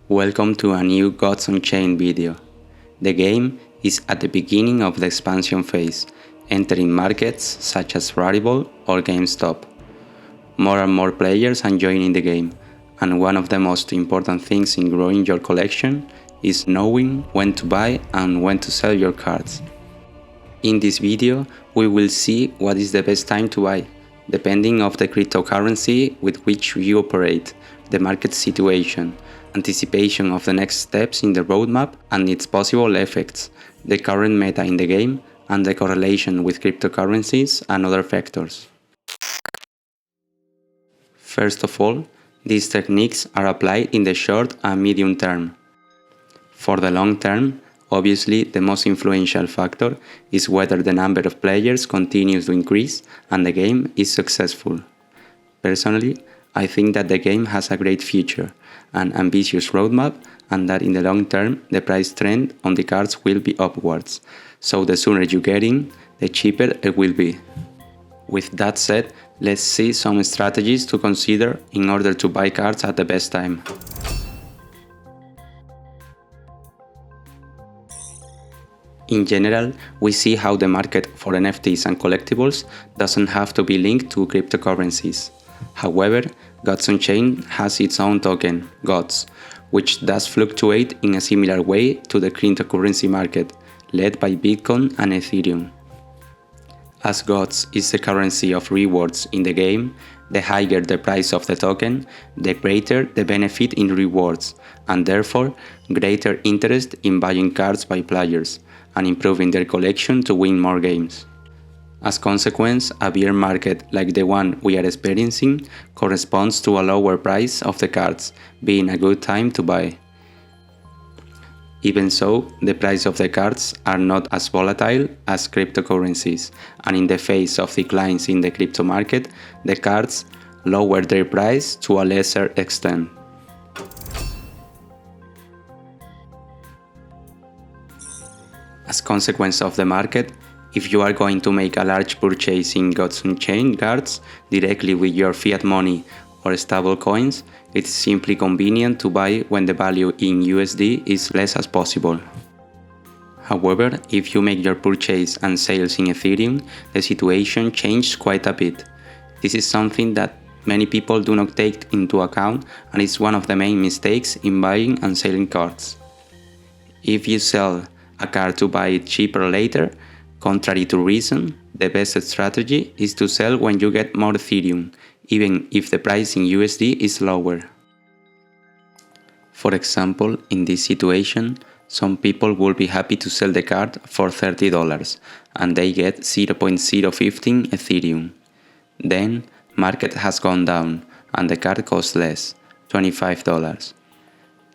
Welcome to a new Gods Unchained video. The game is at the beginning of the expansion phase, entering markets such as Rarible or GameStop. More and more players are joining the game, and one of the most important things in growing your collection is knowing when to buy and when to sell your cards. In this video, we will see what is the best time to buy, depending on the cryptocurrency with which you operate, the market situation, anticipation of the next steps in the roadmap and its possible effects, the current meta in the game, and the correlation with cryptocurrencies and other factors. First of all, these techniques are applied in the short and medium term. For the long term, obviously the most influential factor is whether the number of players continues to increase and the game is successful. Personally, I think that the game has a great future, an ambitious roadmap, and that in the long term the price trend on the cards will be upwards, so the sooner you get in, the cheaper it will be. With that said, let's see some strategies to consider in order to buy cards at the best time. In general, we see how the market for NFTs and collectibles doesn't have to be linked to cryptocurrencies. However, Gods Unchained has its own token, GODS, which does fluctuate in a similar way to the cryptocurrency market, led by Bitcoin and Ethereum. As GODS is the currency of rewards in the game, the higher the price of the token, the greater the benefit in rewards, and therefore greater interest in buying cards by players, and improving their collection to win more games. As consequence, a bear market like the one we are experiencing corresponds to a lower price of the cards, being a good time to buy. Even so, the price of the cards are not as volatile as cryptocurrencies, and in the face of declines in the crypto market, the cards lower their price to a lesser extent. As consequence of the market, if you are going to make a large purchase in Gods Unchained cards directly with your fiat money or stable coins, it's simply convenient to buy when the value in USD is less as possible. However, if you make your purchase and sales in Ethereum, the situation changes quite a bit. This is something that many people do not take into account, and is one of the main mistakes in buying and selling cards. If you sell a card to buy it cheaper later, contrary to reason, the best strategy is to sell when you get more Ethereum, even if the price in USD is lower. For example, in this situation, some people will be happy to sell the card for $30 and they get 0.015 Ethereum. Then, market has gone down and the card costs less, $25.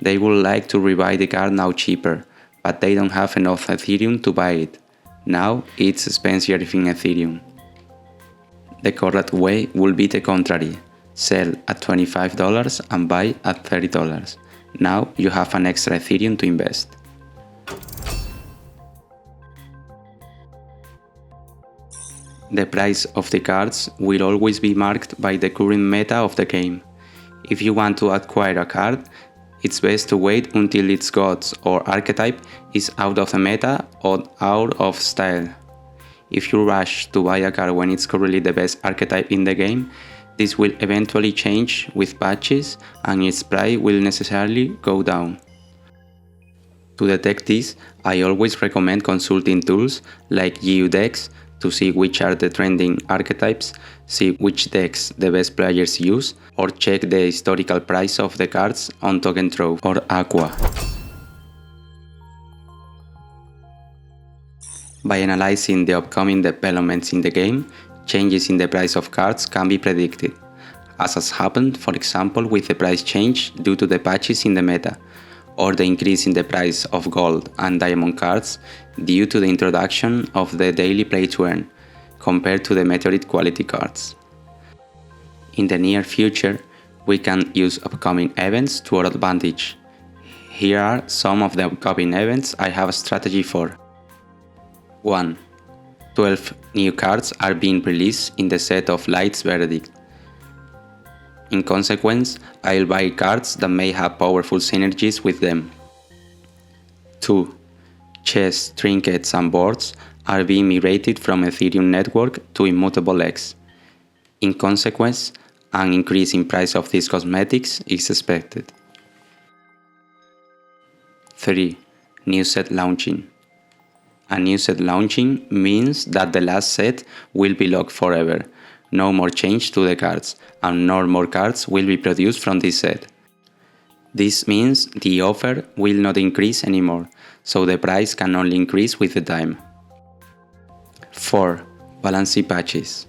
They would like to rebuy the card now cheaper, but they don't have enough Ethereum to buy it. Now it's expensive in Ethereum. The correct way will be the contrary. Sell at $25 and buy at $30. Now you have an extra Ethereum to invest. The price of the cards will always be marked by the current meta of the game. If you want to acquire a card, it's best to wait until its gods or archetype is out of the meta or out of style. If you rush to buy a card when it's currently the best archetype in the game, this will eventually change with patches and its price will necessarily go down. To detect this, I always recommend consulting tools like GeoDecks to see which are the trending archetypes, see which decks the best players use, or check the historical price of the cards on Token Trove or Aqua. By analyzing the upcoming developments in the game, changes in the price of cards can be predicted, as has happened, for example, with the price change due to the patches in the meta, or the increase in the price of gold and diamond cards due to the introduction of the daily play to earn, compared to the meteorite quality cards. In the near future, we can use upcoming events to our advantage. Here are some of the upcoming events I have a strategy for. 1. 12 new cards are being released in the set of Light's Verdict. In consequence, I'll buy cards that may have powerful synergies with them. 2. Chess, trinkets, and boards are being migrated from Ethereum network to Immutable X. In consequence, an increase in price of these cosmetics is expected. 3. New set launching. A new set launching means that the last set will be locked forever, no more change to the cards, and no more cards will be produced from this set. This means the offer will not increase anymore, so the price can only increase with the time. 4. Balancing patches.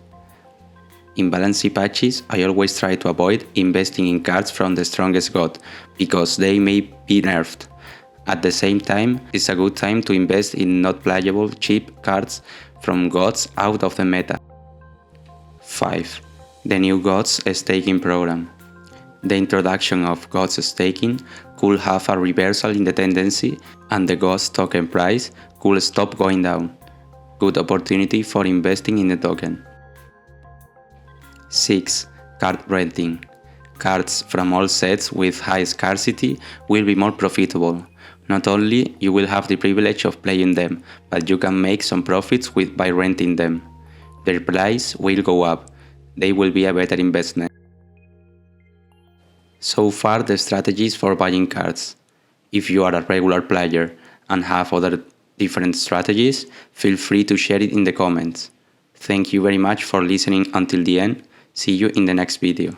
In balancing patches, I always try to avoid investing in cards from the strongest god, because they may be nerfed. At the same time, it's a good time to invest in not playable cheap cards from gods out of the meta. 5. The new gods staking program. The introduction of gods staking could have a reversal in the tendency, and the gods token price could stop going down. Good opportunity for investing in the token. 6. Card renting. Cards from all sets with high scarcity will be more profitable. Not only you will have the privilege of playing them, but you can make some profits by renting them. Their price will go up. They will be a better investment. So far the strategies for buying cards. If you are a regular player and have other different strategies, feel free to share it in the comments. Thank you very much for listening until the end. See you in the next video.